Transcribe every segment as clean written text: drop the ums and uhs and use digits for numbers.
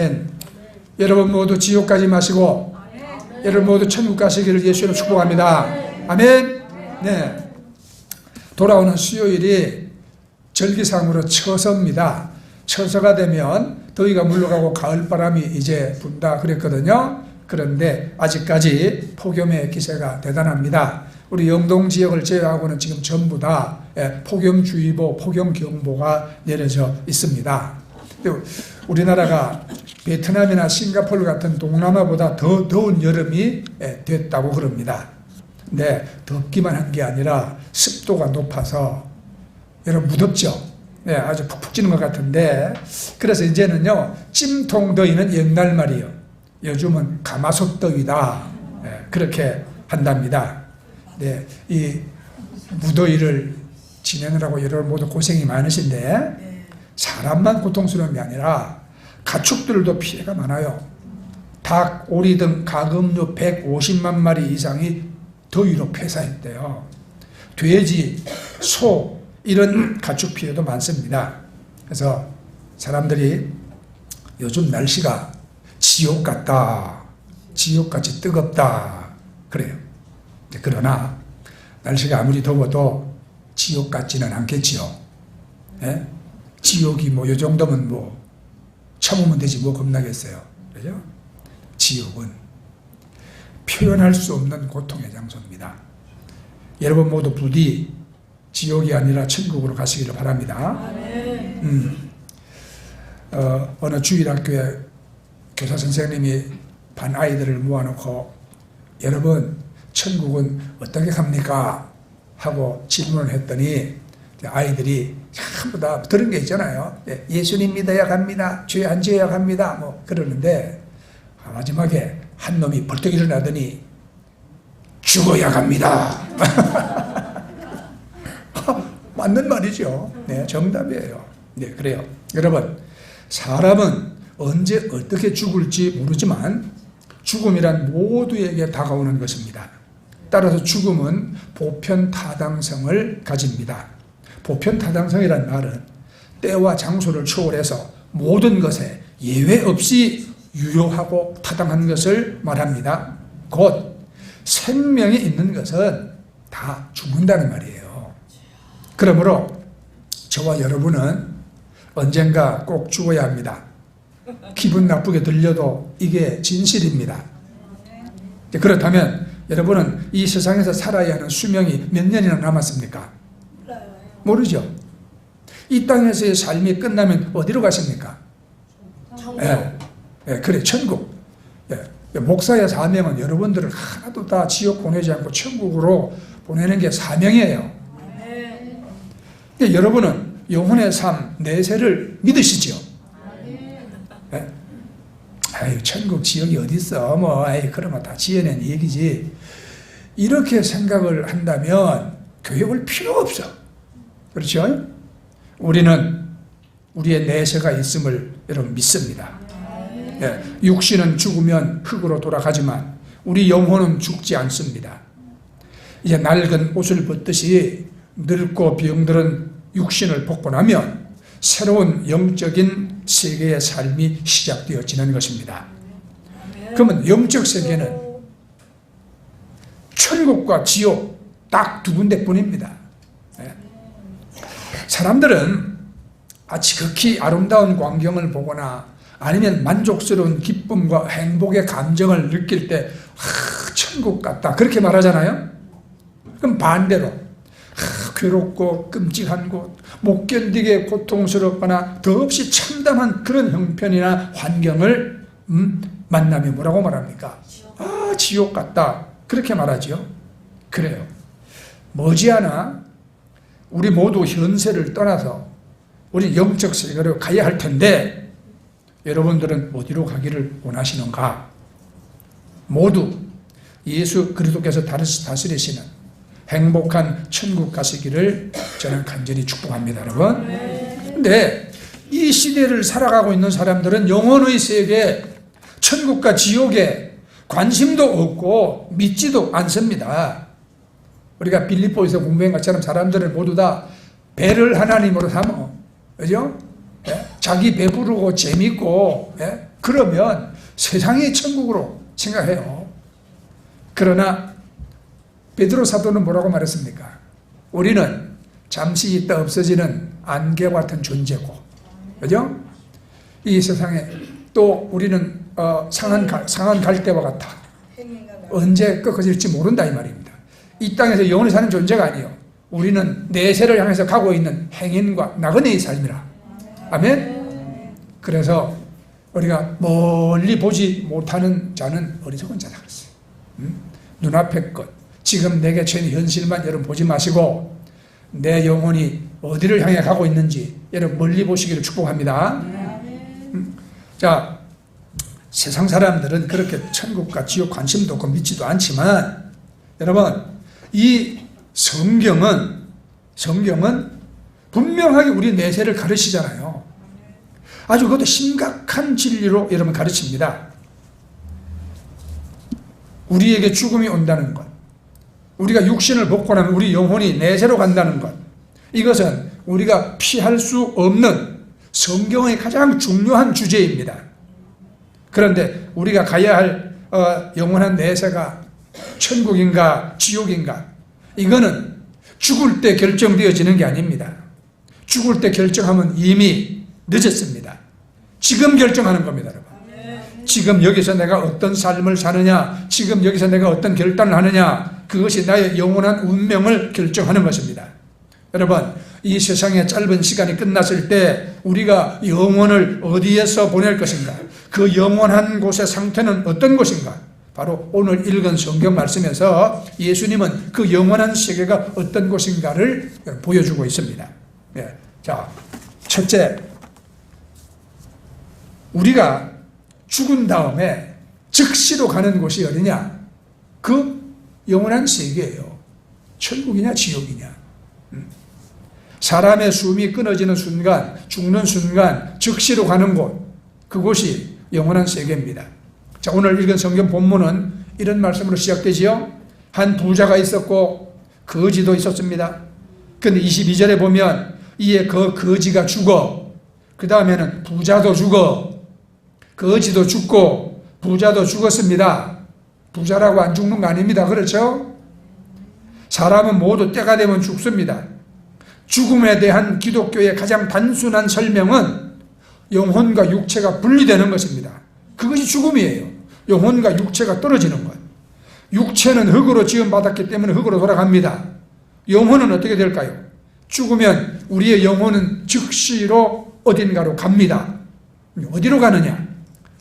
아멘. 여러분 모두 지옥 가지 마시고 여러분 모두 천국 가시기를 예수로 축복합니다. 아멘. 네. 돌아오는 수요일이 절기상으로 처서입니다. 처서가 되면 더위가 물러가고 가을바람이 이제 분다 그랬거든요. 그런데 아직까지 폭염의 기세가 대단합니다. 우리 영동 지역을 제외하고는 지금 전부 다 폭염주의보, 폭염경보가 내려져 있습니다. 우리나라가 베트남이나 싱가포르 같은 동남아보다 더 더운 여름이 됐다고 그럽니다. 근데 덥기만 한 게 아니라 습도가 높아서 여러분 무덥죠? 네, 아주 푹푹 찌는 것 같은데 그래서 이제는요 찜통더위는 옛날 말이요. 요즘은 가마솥더위다. 네, 그렇게 한답니다. 네, 이 무더위를 지내느라고 여러분 모두 고생이 많으신데 사람만 고통스러운 게 아니라 가축들도 피해가 많아요. 닭, 오리 등 가금류 150만 마리 이상이 더위로 폐사했대요. 돼지, 소 이런 가축 피해도 많습니다. 그래서 사람들이 요즘 날씨가 지옥 같다, 지옥같이 뜨겁다 그래요. 그러나 날씨가 아무리 더워도 지옥 같지는 않겠지요. 예? 지옥이 뭐 요 정도면 뭐 참으면 되지 뭐 겁나겠어요. 그죠? 지옥은 표현할 수 없는 고통의 장소입니다. 여러분 모두 부디 지옥이 아니라 천국으로 가시기를 바랍니다. 어느 주일학교에 교사 선생님이 반 아이들을 모아놓고 여러분 천국은 어떻게 갑니까? 하고 질문을 했더니 아이들이 전부 다 들은 게 있잖아요. 예수님 믿어야 갑니다. 죄 안 지어야 갑니다. 뭐 그러는데 마지막에 한 놈이 벌떡 일어나더니 죽어야 갑니다. 맞는 말이죠. 네, 정답이에요. 네, 그래요. 여러분, 사람은 언제 어떻게 죽을지 모르지만 죽음이란 모두에게 다가오는 것입니다. 따라서 죽음은 보편타당성을 가집니다. 보편타당성이란 말은 때와 장소를 초월해서 모든 것에 예외 없이 유효하고 타당한 것을 말합니다. 곧 생명이 있는 것은 다 죽는다는 말이에요. 그러므로 저와 여러분은 언젠가 꼭 죽어야 합니다. 기분 나쁘게 들려도 이게 진실입니다. 그렇다면 여러분은 이 세상에서 살아야 하는 수명이 몇 년이나 남았습니까? 모르죠. 이 땅에서의 삶이 끝나면 어디로 가십니까? 그래, 천국. 목사의 사명은 여러분들을 하나도 다 지옥 보내지 않고 천국으로 보내는 게 사명이에요. 여러분은 영혼의 삶, 내세를 믿으시죠? 아유, 천국 지역이 어디 있어? 뭐, 그런 거 다 지어낸 얘기지. 이렇게 생각을 한다면 교회 올 필요가 없어. 그렇죠? 우리는 우리의 내세가 있음을 여러분 믿습니다. 육신은 죽으면 흙으로 돌아가지만 우리 영혼은 죽지 않습니다. 이제 낡은 옷을 벗듯이 늙고 병들은 육신을 벗고 나면 새로운 영적인 세계의 삶이 시작되어지는 것입니다. 그러면 영적 세계는 천국과 지옥 딱 두 군데뿐입니다. 사람들은 지극히 아름다운 광경을 보거나 아니면 만족스러운 기쁨과 행복의 감정을 느낄 때 천국 같다 그렇게 말하잖아요. 그럼 반대로 괴롭고 끔찍한 곳, 못 견디게 고통스럽거나 더없이 참담한 그런 형편이나 환경을 만나면 뭐라고 말합니까? 지옥 같다 그렇게 말하죠. 그래요. 머지않아 우리 모두 현세를 떠나서 우리 영적 세계로 가야 할 텐데 여러분들은 어디로 가기를 원하시는가? 모두 예수 그리스도께서 다스리시는 행복한 천국 가시기를 저는 간절히 축복합니다, 여러분. 근데 이 시대를 살아가고 있는 사람들은 영혼의 세계, 천국과 지옥에 관심도 없고 믿지도 않습니다. 우리가 빌립보에서 공부한 것처럼 사람들은 모두 다 배를 하나님으로 삼어, 그죠? 예? 자기 배부르고 재밌고 예? 그러면 세상이 천국으로 생각해요. 그러나 베드로 사도는 뭐라고 말했습니까? 우리는 잠시 있다 없어지는 안개와 같은 존재고, 그죠? 이 세상에 또 우리는 상한 갈대와 같아. 언제 꺾어질지 모른다 이 말입니다. 이 땅에서 영원히 사는 존재가 아니에요. 우리는 내세를 향해서 가고 있는 행인과 나그네의 삶이라. 아멘? 그래서 우리가 멀리 보지 못하는 자는 어리석은 자다 그랬어요. 눈앞의 것, 지금 내게 처한 현실만 여러분 보지 마시고 내 영혼이 어디를 향해 가고 있는지 여러분 멀리 보시기를 축복합니다. 자, 세상 사람들은 그렇게 천국과 지옥 관심도 없고 믿지도 않지만 여러분 이 성경은 분명하게 우리 내세를 가르치잖아요. 아주 그것도 심각한 진리로 여러분 가르칩니다. 우리에게 죽음이 온다는 것, 우리가 육신을 벗고 나면 우리 영혼이 내세로 간다는 것, 이것은 우리가 피할 수 없는 성경의 가장 중요한 주제입니다. 그런데 우리가 가야 할 영원한 내세가 천국인가 지옥인가, 이거는 죽을 때 결정되어지는 게 아닙니다. 죽을 때 결정하면 이미 늦었습니다. 지금 결정하는 겁니다, 여러분. 지금 여기서 내가 어떤 삶을 사느냐, 지금 여기서 내가 어떤 결단을 하느냐, 그것이 나의 영원한 운명을 결정하는 것입니다. 여러분, 이 세상의 짧은 시간이 끝났을 때 우리가 영혼을 어디에서 보낼 것인가, 그 영원한 곳의 상태는 어떤 곳인가, 바로 오늘 읽은 성경 말씀에서 예수님은 그 영원한 세계가 어떤 곳인가를 보여주고 있습니다. 네. 자, 첫째, 우리가 죽은 다음에 즉시로 가는 곳이 어디냐? 그 영원한 세계예요. 천국이냐 지옥이냐. 사람의 숨이 끊어지는 순간, 죽는 순간 즉시로 가는 곳, 그곳이 영원한 세계입니다. 자, 오늘 읽은 성경 본문은 이런 말씀으로 시작되지요. 한 부자가 있었고 거지도 있었습니다. 그런데 22절에 보면 이에 그 거지가 죽어, 그 다음에는 부자도 죽어, 거지도 죽고 부자도 죽었습니다. 부자라고 안 죽는 거 아닙니다. 그렇죠? 사람은 모두 때가 되면 죽습니다. 죽음에 대한 기독교의 가장 단순한 설명은 영혼과 육체가 분리되는 것입니다. 그것이 죽음이에요. 영혼과 육체가 떨어지는 것. 육체는 흙으로 지음받았기 때문에 흙으로 돌아갑니다. 영혼은 어떻게 될까요? 죽으면 우리의 영혼은 즉시로 어딘가로 갑니다. 어디로 가느냐?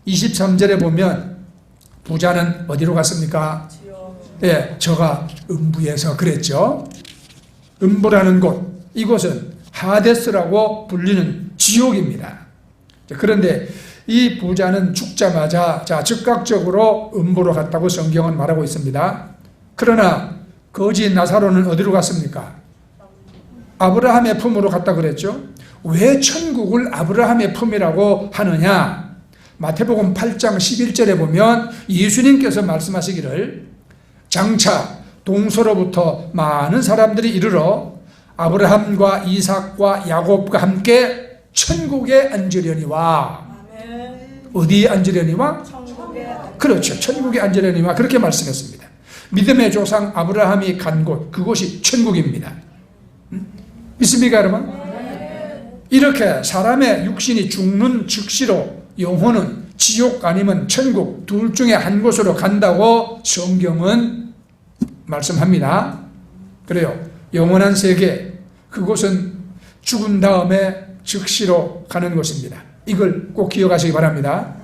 23절에 보면 부자는 어디로 갔습니까? 예, 저가 음부에서 그랬죠. 음부라는 곳, 이곳은 하데스라고 불리는 지옥입니다. 그런데 이 부자는 죽자마자 즉각적으로 음부로 갔다고 성경은 말하고 있습니다. 그러나 거지 나사로는 어디로 갔습니까? 아브라함의 품으로 갔다 그랬죠. 왜 천국을 아브라함의 품이라고 하느냐? 마태복음 8장 11절에 보면 예수님께서 말씀하시기를 장차 동서로부터 많은 사람들이 이르러 아브라함과 이삭과 야곱과 함께 천국에 앉으려니와. 어디에 앉으려니와? 그렇죠. 천국에 앉으려니와 그렇게 말씀했습니다. 믿음의 조상 아브라함이 간 곳, 그곳이 천국입니다. 믿습니까 여러분? 이렇게 사람의 육신이 죽는 즉시로 영혼은 지옥 아니면 천국 둘 중에 한 곳으로 간다고 성경은 말씀합니다. 그래요. 영원한 세계, 그곳은 죽은 다음에 즉시로 가는 곳입니다. 이걸 꼭 기억하시기 바랍니다.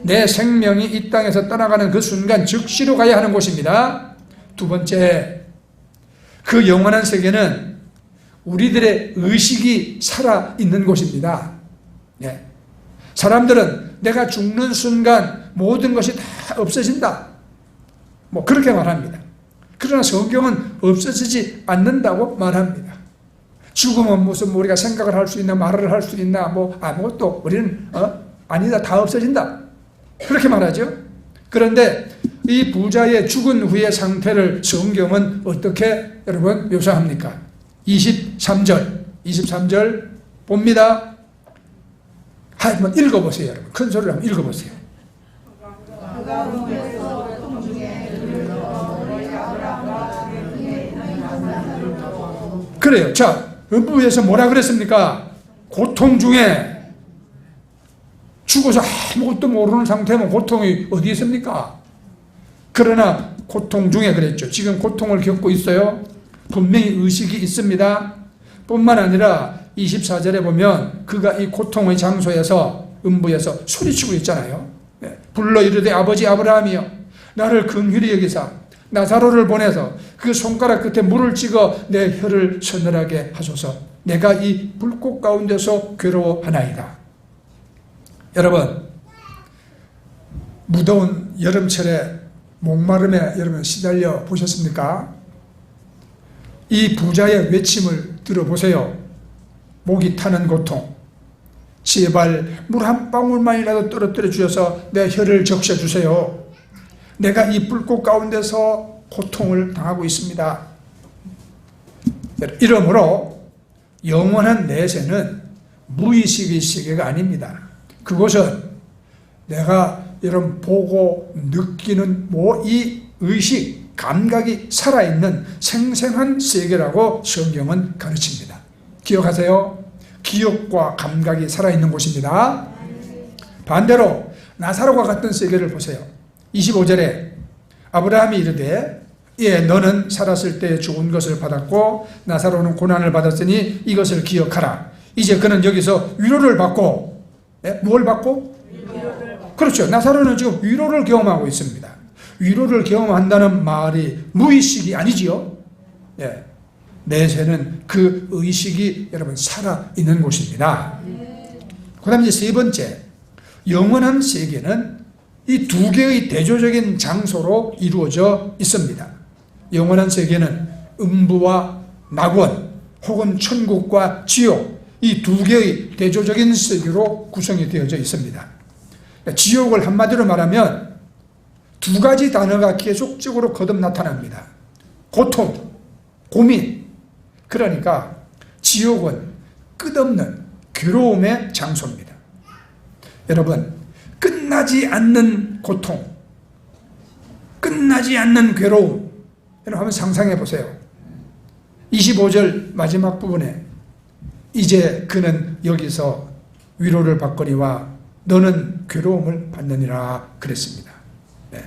내 생명이 이 땅에서 떠나가는 그 순간 즉시로 가야 하는 곳입니다. 두 번째, 그 영원한 세계는 우리들의 의식이 살아있는 곳입니다. 네. 사람들은 내가 죽는 순간 모든 것이 다 없어진다, 뭐 그렇게 말합니다. 그러나 성경은 없어지지 않는다고 말합니다. 죽으면 무슨 우리가 생각을 할 수 있나 말을 할 수 있나 뭐 아무것도 우리는 아니다, 다 없어진다 그렇게 말하죠. 그런데 이 부자의 죽은 후의 상태를 성경은 어떻게 여러분 묘사합니까? 23절 봅니다. 한번 읽어보세요, 여러분. 큰 소리로 한번 읽어보세요. 그래요. 자, 음부에서 뭐라 그랬습니까? 고통 중에 죽어서 아무것도 모르는 상태면 고통이 어디 있습니까? 그러나 고통 중에 그랬죠. 지금 고통을 겪고 있어요. 분명히 의식이 있습니다. 뿐만 아니라 24절에 보면 그가 이 고통의 장소에서 음부에서 소리치고 있잖아요. 불러 이르되 아버지 아브라함이여 나를 긍휼히 여기사 나사로를 보내서 그 손가락 끝에 물을 찍어 내 혀를 서늘하게 하소서. 내가 이 불꽃 가운데서 괴로워하나이다. 여러분, 무더운 여름철에 목마름에 여러분 시달려 보셨습니까? 이 부자의 외침을 들어보세요. 목이 타는 고통. 제발 물 한 방울만이라도 떨어뜨려 주셔서 내 혀를 적셔 주세요. 내가 이 불꽃 가운데서 고통을 당하고 있습니다. 이러므로 영원한 내세는 무의식의 세계가 아닙니다. 그것은 내가 여러분 보고 느끼는 이 의식, 감각이 살아있는 생생한 세계라고 성경은 가르칩니다. 기억하세요? 기억과 감각이 살아있는 곳입니다. 반대로 나사로가 같은 세계를 보세요. 25절에 아브라함이 이르되 예, 너는 살았을 때 좋은 것을 받았고 나사로는 고난을 받았으니 이것을 기억하라. 이제 그는 여기서 위로를 받고 뭘 받고? 그렇죠. 나사로는 지금 위로를 경험하고 있습니다. 위로를 경험한다는 말이 무의식이 아니지요. 예. 내세는 그 의식이 여러분 살아있는 곳입니다. 그 다음에 이제 세 번째, 영원한 세계는 이 두 개의 대조적인 장소로 이루어져 있습니다. 영원한 세계는 음부와 낙원 혹은 천국과 지옥 이 두 개의 대조적인 세계로 구성이 되어져 있습니다. 지옥을 한마디로 말하면 두 가지 단어가 계속적으로 거듭 나타납니다. 고통, 고민. 그러니까 지옥은 끝없는 괴로움의 장소입니다. 여러분, 끝나지 않는 고통, 끝나지 않는 괴로움. 여러분 한번 상상해 보세요. 25절 마지막 부분에 이제 그는 여기서 위로를 받거니와 너는 괴로움을 받느니라 그랬습니다. 네.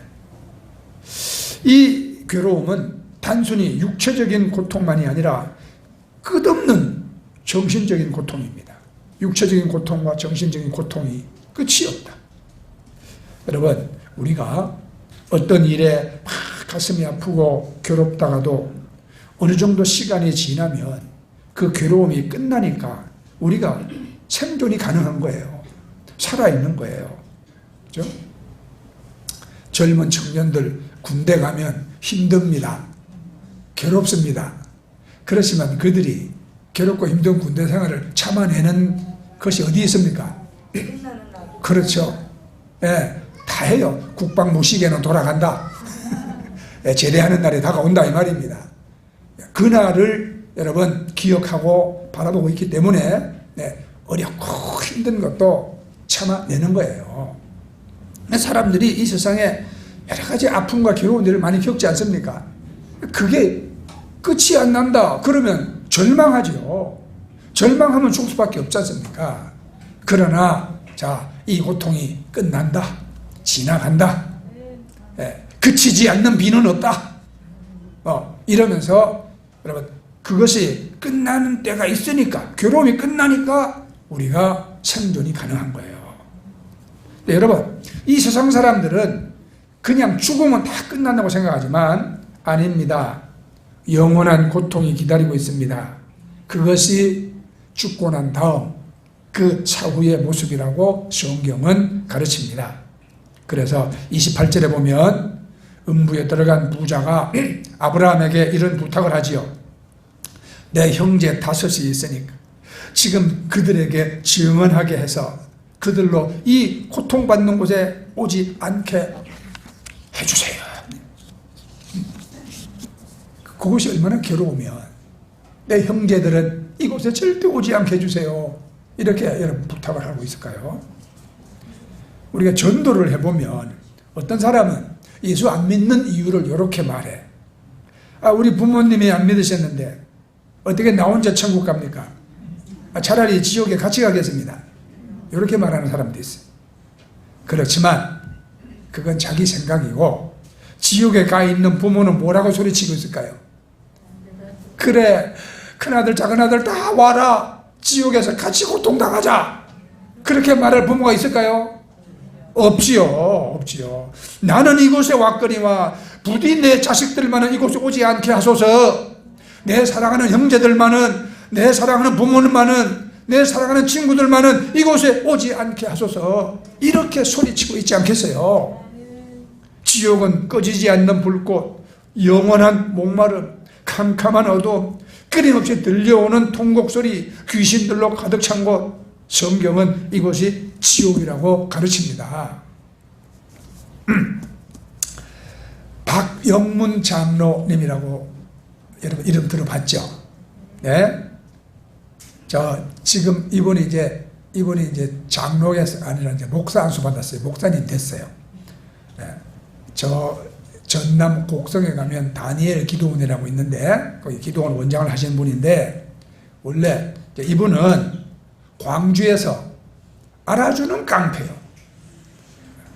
이 괴로움은 단순히 육체적인 고통만이 아니라 끝없는 정신적인 고통입니다. 육체적인 고통과 정신적인 고통이 끝이 없다. 여러분, 우리가 어떤 일에 막 가슴이 아프고 괴롭다가도 어느 정도 시간이 지나면 그 괴로움이 끝나니까 우리가 생존이 가능한 거예요. 살아있는 거예요. 그렇죠? 젊은 청년들 군대 가면 힘듭니다. 괴롭습니다. 그렇지만 그들이 괴롭고 힘든 군대 생활을 참아내는 것이 어디 있습니까? 그렇죠. 예, 다 해요. 국방무식에는 돌아간다. 예, 제대하는 날이 다가온다 이 말입니다. 그날을 여러분 기억하고 바라보고 있기 때문에 어렵고 힘든 것도 참아내는 거예요. 사람들이 이 세상에 여러 가지 아픔과 괴로운 일을 많이 겪지 않습니까? 그게 끝이 안 난다 그러면 절망하죠. 절망하면 죽을 수밖에 없지 않습니까? 그러나 이 고통이 끝난다, 지나간다, 그치지 않는 비는 없다, 이러면서 여러분 그것이 끝나는 때가 있으니까, 괴로움이 끝나니까 우리가 생존이 가능한 거예요. 네, 여러분, 이 세상 사람들은 그냥 죽으면 다 끝난다고 생각하지만 아닙니다. 영원한 고통이 기다리고 있습니다. 그것이 죽고 난 다음 그 사후의 모습이라고 성경은 가르칩니다. 그래서 28절에 보면 음부에 들어간 부자가 아브라함에게 이런 부탁을 하지요. 내 형제 다섯이 있으니까 지금 그들에게 증언하게 해서 그들로 이 고통받는 곳에 오지 않게 해주세요. 그것이 얼마나 괴로우면 내 형제들은 이곳에 절대 오지 않게 해주세요. 이렇게 여러분 부탁을 하고 있을까요? 우리가 전도를 해보면 어떤 사람은 예수 안 믿는 이유를 이렇게 말해. 우리 부모님이 안 믿으셨는데 어떻게 나 혼자 천국 갑니까? 차라리 지옥에 같이 가겠습니다. 이렇게 말하는 사람도 있어요. 그렇지만 그건 자기 생각이고, 지옥에 가 있는 부모는 뭐라고 소리치고 있을까요? 그래, 큰아들 작은아들 다 와라, 지옥에서 같이 고통당하자, 그렇게 말할 부모가 있을까요? 없지요. 나는 이곳에 왔거니와 부디 내 자식들만은 이곳에 오지 않게 하소서. 내 사랑하는 형제들만은, 내 사랑하는 부모님만은, 내 사랑하는 친구들만은 이곳에 오지 않게 하소서. 이렇게 소리치고 있지 않겠어요? 지옥은 꺼지지 않는 불꽃, 영원한 목마름, 캄캄한 어두움, 끊임없이 들려오는 통곡소리, 귀신들로 가득 찬 곳. 성경은 이곳이 지옥이라고 가르칩니다. 박영문 장로님이라고 여러분 이름 들어봤죠? 네? 지금 이분이 이제 장로가 아니라 이제 목사 안수 받았어요. 목사님 됐어요. 네. 전남 곡성에 가면 다니엘 기도원이라고 있는데 거기 기도원 원장을 하시는 분인데, 원래 이분은 광주에서 알아주는 깡패요.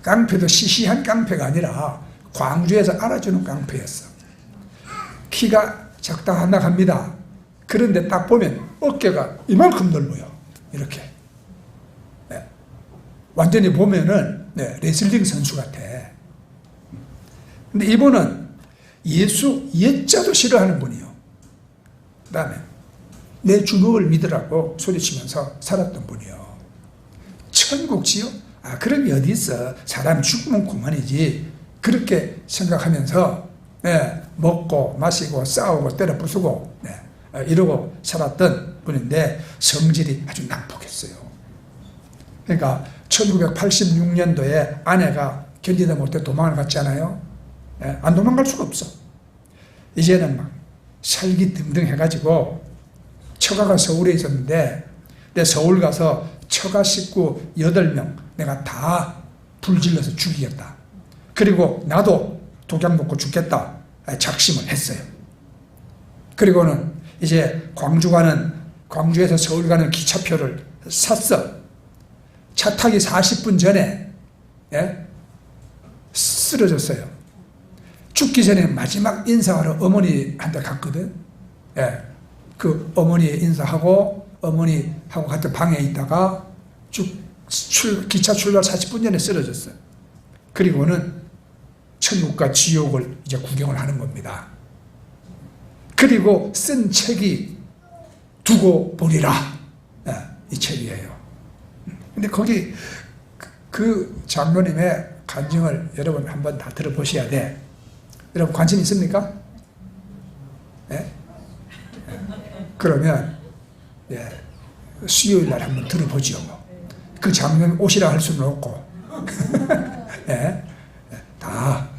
깡패도 시시한 깡패가 아니라 광주에서 알아주는 깡패였어. 키가 작다 하나 갑니다. 그런데 딱 보면 어깨가 이만큼 넓어요. 이렇게. 네. 완전히 보면은 레슬링 선수 같아. 근데 이분은 예수 옛자도 싫어하는 분이요. 그 다음에 내 주먹을 믿으라고 소리치면서 살았던 분이요. 천국 지옥? 그런 게 어디 있어. 사람 죽으면 그만이지. 그렇게 생각하면서 먹고 마시고 싸우고 때려 부수고 이러고 살았던 분인데 성질이 아주 난폭했어요. 그러니까 1986년도에 아내가 견디다 못해 도망을 갔잖아요. 안 도망갈 수가 없어. 이제는 막 살기 등등 해가지고 처가가 서울에 있었는데, 내 서울 가서 처가 식구 8명 내가 다 불질러서 죽이겠다. 그리고 나도 독약 먹고 죽겠다. 작심을 했어요. 그리고는 이제 광주에서 서울 가는 기차표를 샀어. 차 타기 40분 전에 쓰러졌어요. 죽기 전에 마지막 인사하러 어머니한테 갔거든. 그 어머니 인사하고 어머니하고 같은 방에 있다가 기차 출발 40분 전에 쓰러졌어요. 그리고는 천국과 지옥을 이제 구경을 하는 겁니다. 그리고 쓴 책이 두고 보리라, 이 책이에요. 근데 거기 그 장로님의 간증을 여러분 한번 다 들어보셔야 돼. 여러분 관심 있습니까? 네? 그러면 수요일 날 한번 들어보죠. 그 장면 오시라 할 수는 없고 다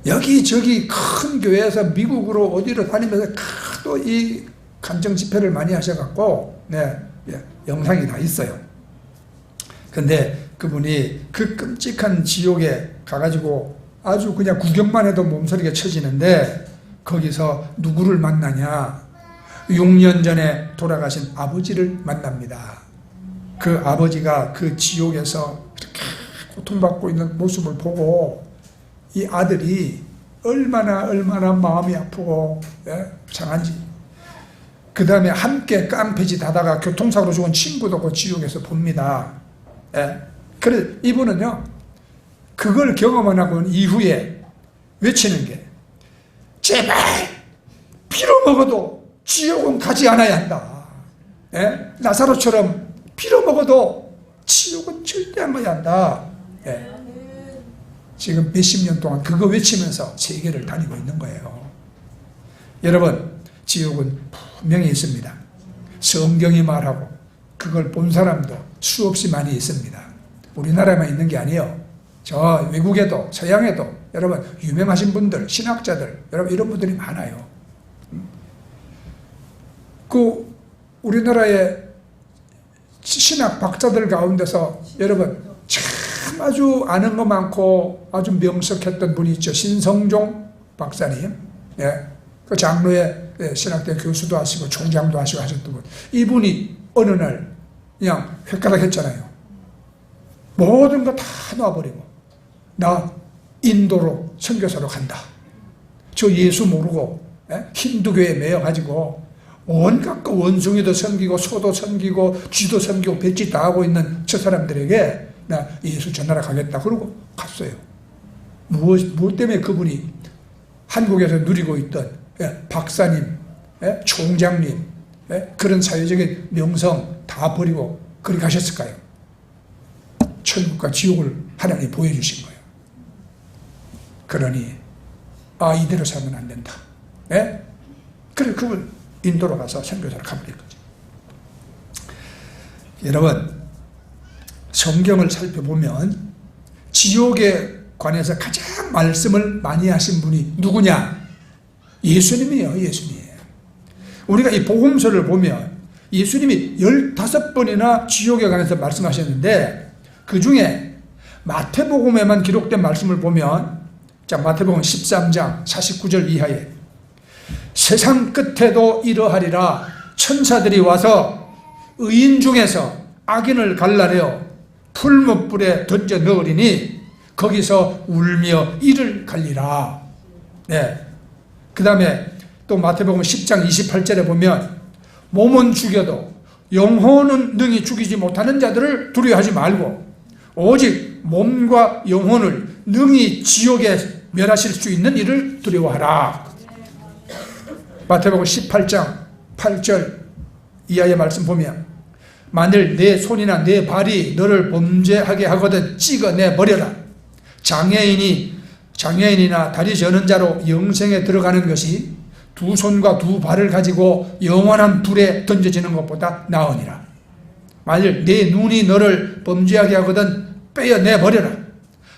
여기저기 큰 교회에서 미국으로 어디로 다니면서 또 이 간증 집회를 많이 하셔갖고 영상이 다 있어요. 근데 그분이 그 끔찍한 지옥에 가가지고 아주 그냥 구경만 해도 몸서리가 쳐지는데, 거기서 누구를 만나냐? 6년 전에 돌아가신 아버지를 만납니다. 그 아버지가 그 지옥에서 이렇게 고통받고 있는 모습을 보고 이 아들이 얼마나 마음이 아프고 상한지. 그 다음에 함께 깡패짓 하다가 교통사고로 죽은 친구도 그 지옥에서 봅니다. 그래 이분은요, 그걸 경험하고 이후에 외치는 게, 제발 피로 먹어도 지옥은 가지 않아야 한다. 나사로처럼 피로 먹어도 지옥은 절대 안 가야 한다. 지금 몇십 년 동안 그거 외치면서 세계를 다니고 있는 거예요. 여러분, 지옥은 분명히 있습니다. 성경이 말하고 그걸 본 사람도 수없이 많이 있습니다. 우리나라에만 있는 게 아니에요. 저 외국에도 서양에도 여러분 유명하신 분들, 신학자들, 여러분 이런 분들이 많아요. 그 우리나라에 신학 박사들 가운데서 여러분 참 아주 아는 거 많고 아주 명석했던 분이 있죠. 신성종 박사님. 예. 그 장로의 신학대 교수도 하시고 총장도 하시고 하셨던 분. 이분이 어느 날 그냥 획가닥 했잖아요. 모든 거 다 놔버리고 나 인도로 선교사로 간다. 저 예수 모르고 힌두교에 매여가지고 온갖 거 원숭이도 섬기고 소도 섬기고 쥐도 섬기고 배짓 다 하고 있는 저 사람들에게 나 예수 전하러 가겠다. 그러고 갔어요. 무엇 때문에 그분이 한국에서 누리고 있던 박사님, 총장님, 그런 사회적인 명성 다 버리고 그리 가셨을까요? 천국과 지옥을 하나님이 보여주신 거예요. 그러니 이대로 살면 안 된다. 그래 그분 인도로 가서 선교사를 가버린 거죠. 여러분, 성경을 살펴보면 지옥에 관해서 가장 말씀을 많이 하신 분이 누구냐? 예수님이에요. 예수님이에요. 우리가 이 복음서를 보면 예수님이 15번이나 지옥에 관해서 말씀하셨는데 그 중에 마태복음에만 기록된 말씀을 보면 자, 마태복음 13장 49절 이하에 세상 끝에도 이러하리라. 천사들이 와서 의인 중에서 악인을 갈라내어 풀무불에 던져 넣으리니 거기서 울며 이를 갈리라. 네. 그 다음에 또 마태복음 10장 28절에 보면 몸은 죽여도 영혼은 능히 죽이지 못하는 자들을 두려워하지 말고 오직 몸과 영혼을 능히 지옥에 멸하실 수 있는 이를 두려워하라. 마태복음 18장 8절 이하의 말씀 보면 만일 내 손이나 내 발이 너를 범죄하게 하거든 찍어내버려라. 장애인이나 다리 저는 자로 영생에 들어가는 것이 두 손과 두 발을 가지고 영원한 불에 던져지는 것보다 나으니라. 만일 내 눈이 너를 범죄하게 하거든 빼어내버려라.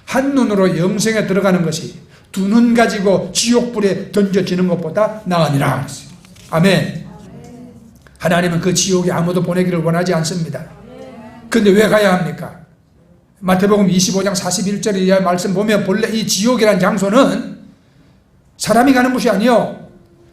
한 눈으로 영생에 들어가는 것이 두 눈 가지고 지옥불에 던져지는 것보다 나으니라. 아멘. 하나님은 그 지옥에 아무도 보내기를 원하지 않습니다. 그런데 왜 가야 합니까? 마태복음 25장 41절 이하의 말씀 보면 본래 이 지옥이라는 장소는 사람이 가는 곳이 아니요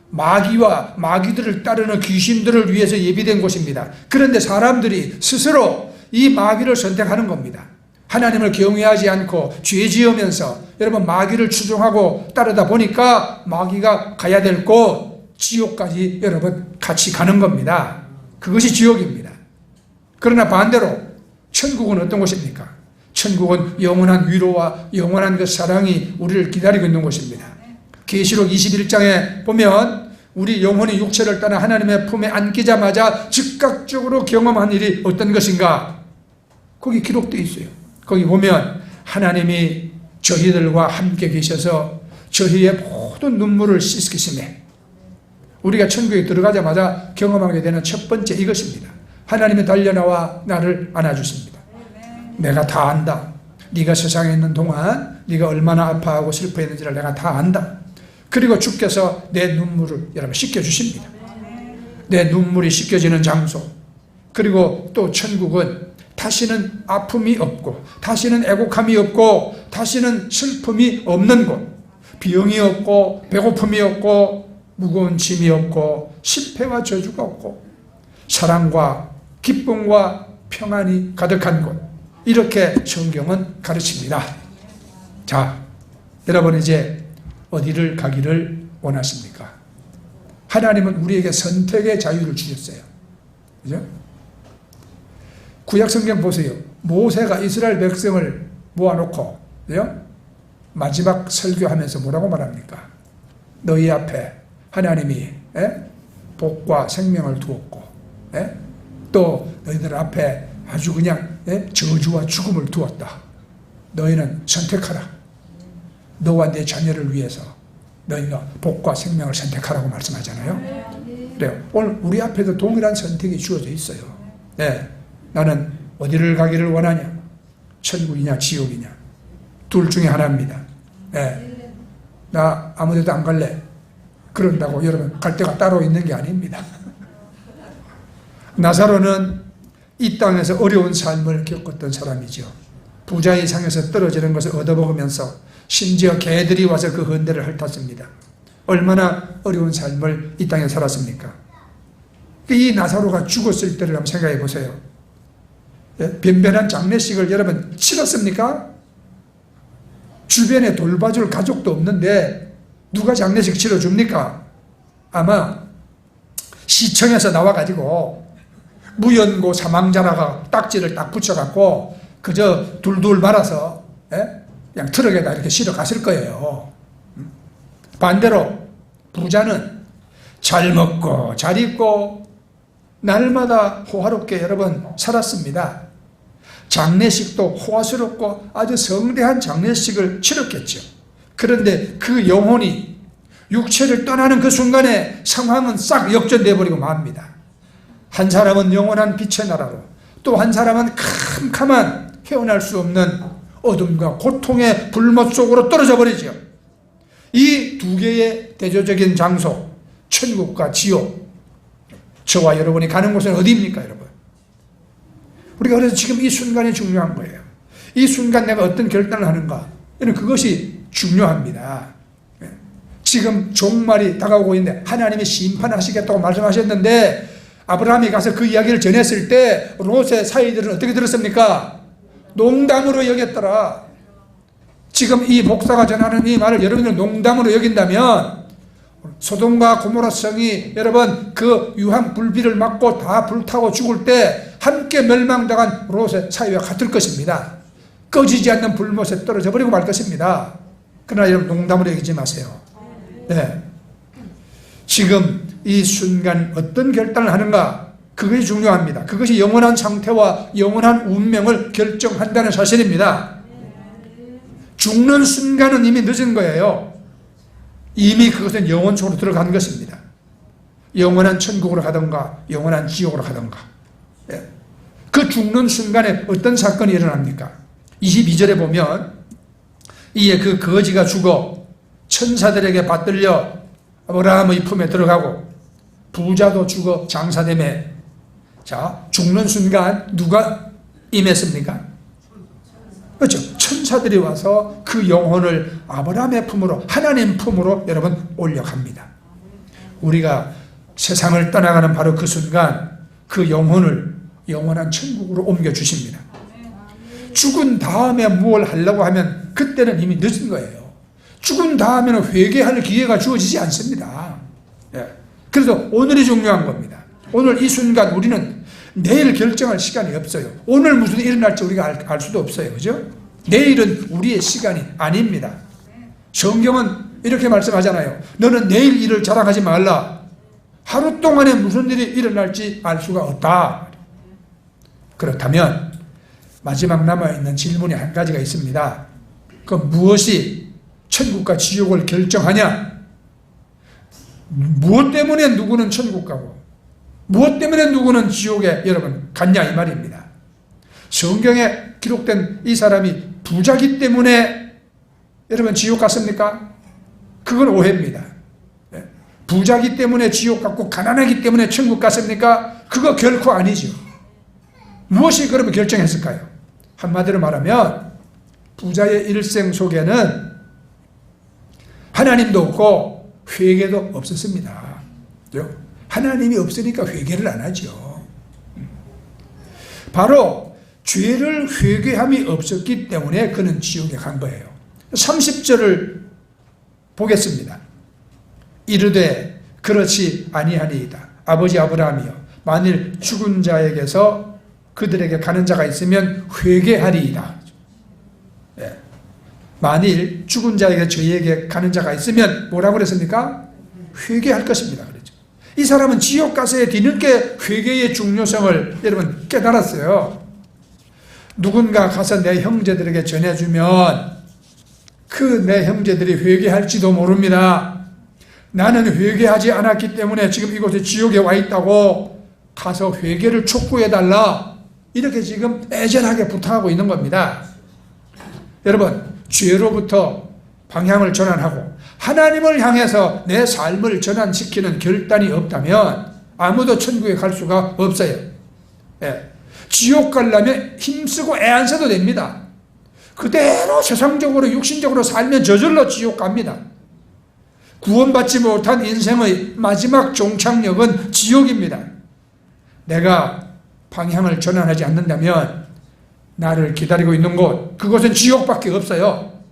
마귀와 마귀들을 따르는 귀신들을 위해서 예비된 곳입니다. 그런데 사람들이 스스로 이 마귀를 선택하는 겁니다. 하나님을 경외하지 않고 죄 지으면서 여러분 마귀를 추종하고 따르다 보니까 마귀가 가야 될 곳 지옥까지 여러분 같이 가는 겁니다. 그것이 지옥입니다. 그러나 반대로 천국은 어떤 곳입니까? 천국은 영원한 위로와 영원한 그 사랑이 우리를 기다리고 있는 곳입니다. 계시록 21장에 보면 우리 영혼이 육체를 떠나 하나님의 품에 안기자마자 즉각적으로 경험한 일이 어떤 것인가? 거기 기록되어 있어요. 거기 보면 하나님이 저희들과 함께 계셔서 저희의 모든 눈물을 씻기시네. 우리가 천국에 들어가자마자 경험하게 되는 첫 번째 이것입니다. 하나님이 달려나와 나를 안아주십니다. 내가 다 안다. 네가 세상에 있는 동안 네가 얼마나 아파하고 슬퍼했는지를 내가 다 안다. 그리고 주께서 내 눈물을 여러분 씻겨주십니다. 내 눈물이 씻겨지는 장소. 그리고 또 천국은 다시는 아픔이 없고 다시는 애곡함이 없고 다시는 슬픔이 없는 곳. 병이 없고 배고픔이 없고 무거운 짐이 없고 실패와 저주가 없고 사랑과 기쁨과 평안이 가득한 곳. 이렇게 성경은 가르칩니다. 자, 여러분 이제 어디를 가기를 원하십니까? 하나님은 우리에게 선택의 자유를 주셨어요. 그죠? 구약 성경 보세요. 모세가 이스라엘 백성을 모아놓고, 그죠? 마지막 설교하면서 뭐라고 말합니까? 너희 앞에 하나님이 복과 생명을 두었고, 또 너희들 앞에 아주 그냥 저주와 죽음을 두었다. 너희는 선택하라. 너와 내 자녀를 위해서 너희가 복과 생명을 선택하라고 말씀하잖아요. 그래요. 오늘 우리 앞에도 동일한 선택이 주어져 있어요. 네. 나는 어디를 가기를 원하냐? 천국이냐 지옥이냐? 둘 중에 하나입니다. 네. 나 아무 데도 안 갈래. 그런다고 여러분 갈 데가 따로 있는 게 아닙니다. 나사로는 이 땅에서 어려운 삶을 겪었던 사람이죠. 부자의 상에서 떨어지는 것을 얻어먹으면서 심지어 개들이 와서 그 헌대를 핥았습니다. 얼마나 어려운 삶을 이 땅에 살았습니까? 이 나사로가 죽었을 때를 한번 생각해 보세요. 변변한 장례식을 여러분 치렀습니까? 주변에 돌봐줄 가족도 없는데 누가 장례식 치러줍니까? 아마 시청에서 나와가지고 무연고 사망자라가 딱지를 딱 붙여갖고 그저 둘둘 말아서 그냥 트럭에다 이렇게 실어 갔을 거예요. 반대로 부자는 잘 먹고 잘 입고 날마다 호화롭게 여러분 살았습니다. 장례식도 호화스럽고 아주 성대한 장례식을 치렀겠죠. 그런데 그 영혼이 육체를 떠나는 그 순간에 상황은 싹 역전되어 버리고 맙니다. 한 사람은 영원한 빛의 나라로, 또 한 사람은 캄캄한 헤어날 수 없는 어둠과 고통의 불못 속으로 떨어져 버리죠. 이 두 개의 대조적인 장소, 천국과 지옥, 저와 여러분이 가는 곳은 어디입니까, 여러분? 우리가 그래서 지금 이 순간이 중요한 거예요. 이 순간 내가 어떤 결단을 하는가, 그것이 중요합니다. 지금 종말이 다가오고 있는데 하나님이 심판하시겠다고 말씀하셨는데 아브라함이 가서 그 이야기를 전했을 때 롯의 사이들은 어떻게 들었습니까? 농담으로 여겼더라. 지금 이 목사가 전하는 이 말을 여러분들 농담으로 여긴다면 소돔과 고모라 성이 여러분 그 유황 불비를 맞고 다 불타고 죽을 때 함께 멸망당한 롯의 사이와 같을 것입니다. 꺼지지 않는 불못에 떨어져 버리고 말 것입니다. 그러나 여러분 농담으로 여기지 마세요. 네. 지금 이 순간 어떤 결단을 하는가, 그것이 중요합니다. 그것이 영원한 상태와 영원한 운명을 결정한다는 사실입니다. 죽는 순간은 이미 늦은 거예요. 이미 그것은 영원 속으로 들어간 것입니다. 영원한 천국으로 가든가 영원한 지옥으로 가든가. 그 죽는 순간에 어떤 사건이 일어납니까? 22절에 보면 이에 그 거지가 죽어 천사들에게 받들려 아브라함의 품에 들어가고 부자도 죽어 장사되매. 자, 죽는 순간 누가 임했습니까? 그렇죠. 천사들이 와서 그 영혼을 아브라함의 품으로, 하나님 품으로 여러분 올려갑니다. 우리가 세상을 떠나가는 바로 그 순간 그 영혼을 영원한 천국으로 옮겨주십니다. 죽은 다음에 무엇을 하려고 하면 그때는 이미 늦은 거예요. 죽은 다음에는 회개할 기회가 주어지지 않습니다. 그래서 오늘이 중요한 겁니다. 오늘 이 순간 우리는 내일 결정할 시간이 없어요. 오늘 무슨 일이 일어날지 우리가 알 수도 없어요. 그죠? 내일은 우리의 시간이 아닙니다. 성경은 이렇게 말씀하잖아요. 너는 내일 일을 자랑하지 말라. 하루 동안에 무슨 일이 일어날지 알 수가 없다. 그렇다면 마지막 남아있는 질문이 한 가지가 있습니다. 그 무엇이 천국과 지옥을 결정하냐? 무엇 때문에 누구는 천국 가고 무엇 때문에 누구는 지옥에 여러분 갔냐 이 말입니다. 성경에 기록된 이 사람이 부자기 때문에 여러분 지옥 갔습니까? 그건 오해입니다. 부자기 때문에 지옥 갔고 가난하기 때문에 천국 갔습니까? 그거 결코 아니죠. 무엇이 그러면 결정했을까요? 한마디로 말하면 부자의 일생 속에는 하나님도 없고 회개도 없었습니다. 하나님이 없으니까 회개를 안 하죠. 바로 죄를 회개함이 없었기 때문에 그는 지옥에 간 거예요. 30절을 보겠습니다. 이르되 그렇지 아니하니이다. 아버지 아브라함이여, 만일 죽은 자에게서 그들에게 가는 자가 있으면 회개하리이다. 만일 죽은 자에게 저희에게 가는 자가 있으면 뭐라고 그랬습니까? 회개할 것입니다. 그랬죠. 이 사람은 지옥 가서야 뒤늦게 회개의 중요성을 여러분 깨달았어요. 누군가 가서 내 형제들에게 전해주면 그 내 형제들이 회개할지도 모릅니다. 나는 회개하지 않았기 때문에 지금 이곳에 지옥에 와 있다고 가서 회개를 촉구해달라. 이렇게 지금 애절하게 부탁하고 있는 겁니다. 여러분, 죄로부터 방향을 전환하고 하나님을 향해서 내 삶을 전환시키는 결단이 없다면 아무도 천국에 갈 수가 없어요. 지옥 가려면 힘쓰고 애 안 써도 됩니다. 그대로 세상적으로 육신적으로 살면 저절로 지옥 갑니다. 구원받지 못한 인생의 마지막 종착역은 지옥입니다. 내가 방향을 전환하지 않는다면 나를 기다리고 있는 곳, 그곳은 지옥밖에 없어요.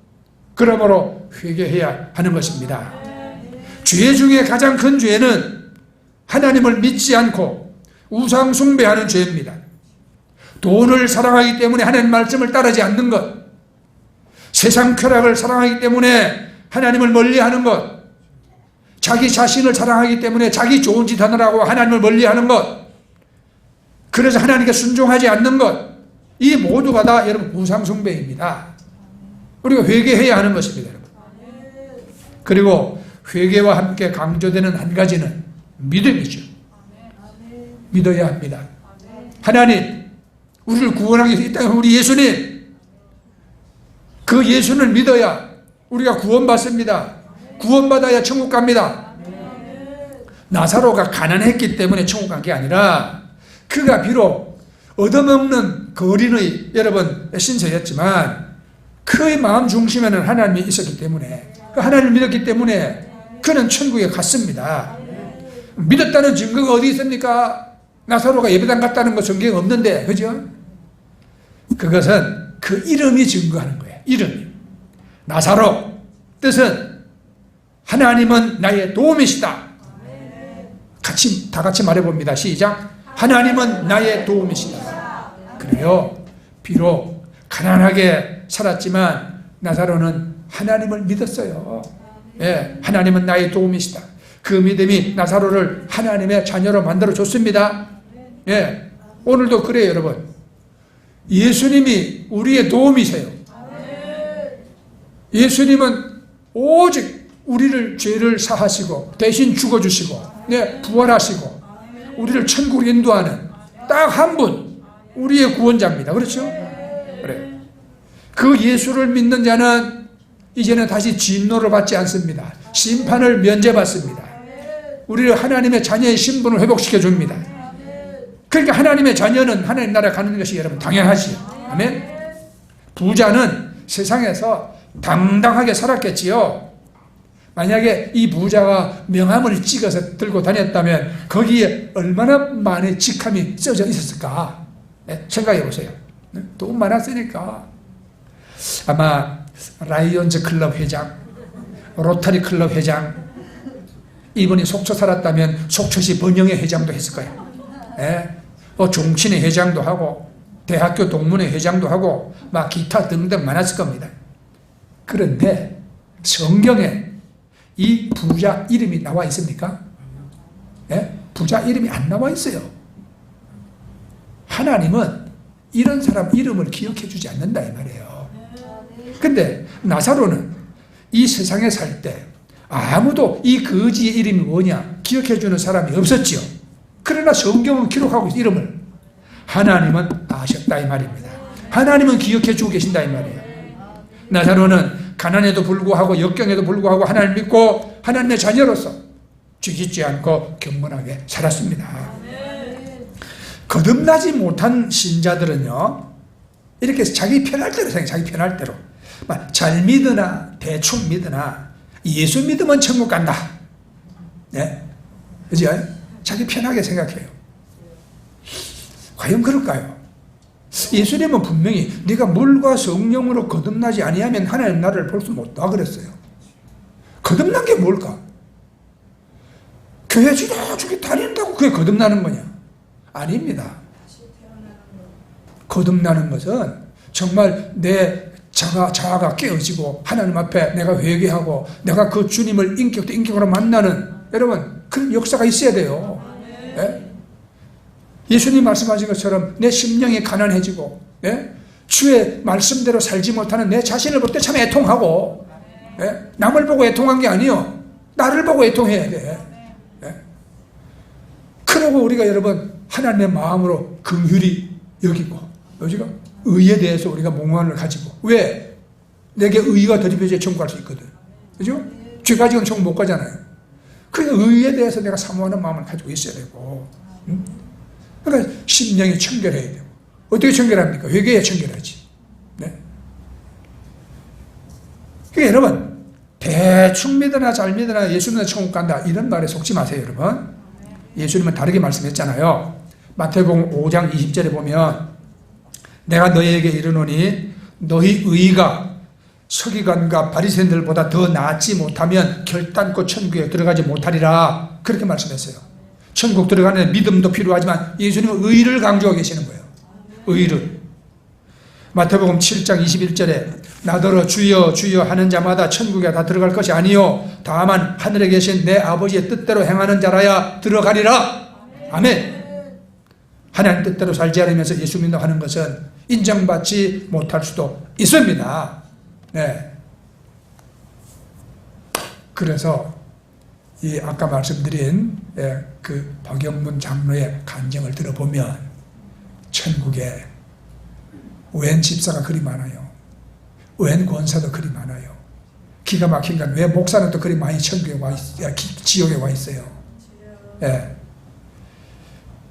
그러므로 회개해야 하는 것입니다. 죄 중에 가장 큰 죄는 하나님을 믿지 않고 우상 숭배하는 죄입니다. 돈을 사랑하기 때문에 하나님 말씀을 따르지 않는 것, 세상 쾌락을 사랑하기 때문에 하나님을 멀리하는 것, 자기 자신을 사랑하기 때문에 자기 좋은 짓 하느라고 하나님을 멀리하는 것, 그래서 하나님께 순종하지 않는 것, 이 모두가 다 여러분 우상 숭배입니다. 우리가 회개해야 하는 것입니다, 여러분. 그리고 회개와 함께 강조되는 한 가지는 믿음이죠. 믿어야 합니다. 하나님, 우리를 구원하기 위해서 이 땅에 우리 예수님, 그 예수를 믿어야 우리가 구원받습니다. 구원받아야 천국 갑니다. 나사로가 가난했기 때문에 천국 간 게 아니라 그가 비록 얻어먹는 거린의 여러분 신세였지만 그의 마음 중심에는 하나님이 있었기 때문에, 하나님을 믿었기 때문에 그는 천국에 갔습니다. 믿었다는 증거가 어디 있습니까? 나사로가 예배당 갔다는 거 성경에 없는데, 그죠? 그것은 그 이름이 증거하는 거예요. 이름이. 나사로 뜻은 하나님은 나의 도움이시다. 다 같이 말해봅니다. 시작. 하나님은 나의 도움이시다. 그래요. 비록 가난하게 살았지만 나사로는 하나님을 믿었어요. 예, 하나님은 나의 도움이시다. 그 믿음이 나사로를 하나님의 자녀로 만들어 줬습니다. 예, 오늘도 그래요, 여러분. 예수님이 우리의 도움이세요. 예수님은 오직 우리를 죄를 사하시고 대신 죽어주시고, 네, 부활하시고 우리를 천국으로 인도하는 딱 한 분, 우리의 구원자입니다. 그렇죠? 그래. 그 예수를 믿는 자는 이제는 다시 진노를 받지 않습니다. 심판을 면제받습니다. 우리를 하나님의 자녀의 신분을 회복시켜 줍니다. 그러니까 하나님의 자녀는 하나님 나라에 가는 것이 여러분 당연하지요. 아멘. 부자는 세상에서 당당하게 살았겠지요. 만약에 이 부자가 명함을 찍어서 들고 다녔다면 거기에 얼마나 많은 직함이 써져 있었을까? 네, 생각해 보세요. 네? 돈 많았으니까 아마 라이온즈 클럽 회장, 로타리 클럽 회장, 이분이 속초 살았다면 속초시 번영회 회장도 했을 거예요. 네? 종친회 회장도 하고 대학교 동문회 회장도 하고 막 기타 등등 많았을 겁니다. 그런데 성경에 이 부자 이름이 나와 있습니까? 네? 부자 이름이 안 나와 있어요. 하나님은 이런 사람 이름을 기억해 주지 않는다 이 말이에요. 근데 나사로는 이 세상에 살 때 아무도 이 거지의 이름이 뭐냐 기억해 주는 사람이 없었지요. 그러나 성경은 기록하고 있어요. 이름을 하나님은 아셨다 이 말입니다. 하나님은 기억해 주고 계신다 이 말이에요. 나사로는 가난에도 불구하고 역경에도 불구하고 하나님을 믿고 하나님의 자녀로서 죽이지 않고 경건하게 살았습니다. 거듭나지 못한 신자들은요, 이렇게 자기 편할 대로 생각해요. 자기 편할 대로 잘 믿으나 대충 믿으나 예수 믿으면 천국 간다. 네? 그죠? 자기 편하게 생각해요. 과연 그럴까요? 예수님은 분명히 네가 물과 성령으로 거듭나지 아니하면 하나님 나라를 볼 수 못다 그랬어요. 거듭난 게 뭘까? 교회 주저주게 다닌다고 그게 거듭나는 거냐? 아닙니다. 거듭나는 것은 정말 내 자아가 깨어지고 하나님 앞에 내가 회개하고 내가 그 주님을 인격으로 만나는, 여러분, 그런 역사가 있어야 돼요. 네? 예수님 말씀하신 것처럼 내 심령이 가난해지고, 네? 주의 말씀대로 살지 못하는 내 자신을 볼 때 참 애통하고, 네? 남을 보고 애통한 게 아니요, 나를 보고 애통해야 돼. 네? 그러고 우리가 여러분 하나님의 마음으로 긍휼히 여기고, 여기가 의에 대해서 우리가 몽환을 가지고, 왜? 내게 의가 더입혀져 천국 갈 수 있거든. 그죠? 죄 가지고는 천국 못 가잖아요. 그 의에 대해서 내가 사모하는 마음을 가지고 있어야 되고, 그러니까 심령이 청결해야 되고, 어떻게 청결합니까? 회개에 청결하지. 네. 그러니까 여러분, 대충 믿으나 잘 믿으나 예수님은 천국 간다 이런 말에 속지 마세요, 여러분. 예수님은 다르게 말씀했잖아요. 마태복음 5장 20절에 보면 내가 너희에게 이르노니 너희 의가 서기관과 바리새인들보다 더 낫지 못하면 결단코 천국에 들어가지 못하리라 그렇게 말씀했어요. 천국 들어가는 믿음도 필요하지만 예수님은 의를 강조하고 계시는 거예요. 의를. 마태복음 7장 21절에 나더러 주여 주여 하는 자마다 천국에 다 들어갈 것이 아니요 다만 하늘에 계신 내 아버지의 뜻대로 행하는 자라야 들어가리라. 아멘. 하나님 뜻대로 살지 않으면서 예수 믿는다고 하는 것은 인정받지 못할 수도 있습니다. 네. 그래서 이 아까 말씀드린 그 박영문 장로의 간증을 들어보면 천국에 웬 집사가 그리 많아요. 웬 권사도 그리 많아요. 기가 막힌 건 왜 목사는 또 그리 많이 천국에 와 있어요. 지옥에 와 있어요. 예.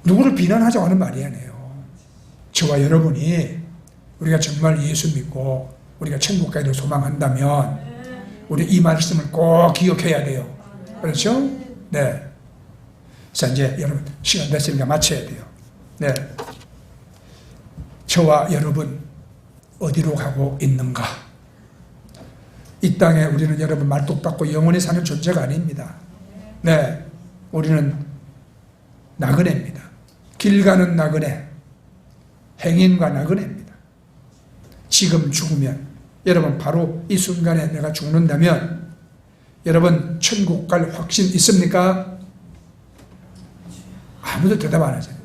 누구를 비난하자고 하는 말이 아니에요. 저와 여러분이 우리가 정말 예수 믿고 우리가 천국 가기를 소망한다면 우리 이 말씀을 꼭 기억해야 돼요. 그렇죠? 네. 자, 이제 여러분 시간 됐으니까 마쳐야 돼요. 네. 저와 여러분 어디로 가고 있는가? 이 땅에 우리는 여러분 말뚝박고 영원히 사는 존재가 아닙니다. 네. 우리는 나그네입니다. 길 가는 나그네, 행인과 나그네입니다. 지금 죽으면 여러분 바로 이 순간에 내가 죽는다면 여러분 천국 갈 확신 있습니까? 아무도 대답 안 하잖아요.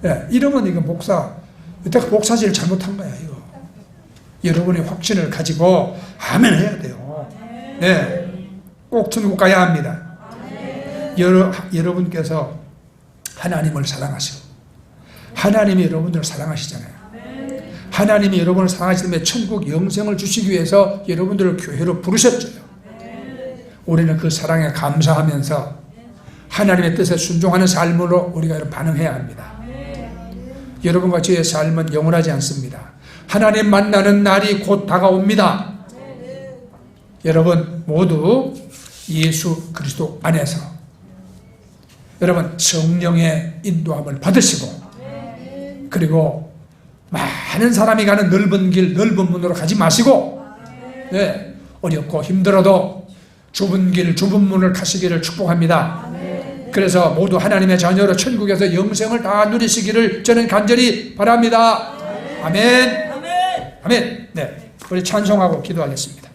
네, 이러면 이거 이따가 목사질 잘못한 거야 이거. 여러분의 확신을 가지고 아멘 해야 돼요. 네, 꼭 천국 가야 합니다. 여러분께서 하나님을 사랑하시고 하나님이 여러분들을 사랑하시잖아요. 하나님이 여러분을 사랑하시기 때문에 천국 영생을 주시기 위해서 여러분들을 교회로 부르셨죠. 우리는 그 사랑에 감사하면서 하나님의 뜻에 순종하는 삶으로 우리가 반응해야 합니다. 여러분과 저의 삶은 영원하지 않습니다. 하나님 만나는 날이 곧 다가옵니다. 여러분 모두 예수 그리스도 안에서 여러분 성령의 인도함을 받으시고 그리고 많은 사람이 가는 넓은 길 넓은 문으로 가지 마시고 네, 어렵고 힘들어도 좁은 길 좁은 문을 가시기를 축복합니다. 그래서 모두 하나님의 자녀로 천국에서 영생을 다 누리시기를 저는 간절히 바랍니다. 아멘. 아멘. 네, 우리 찬송하고 기도하겠습니다.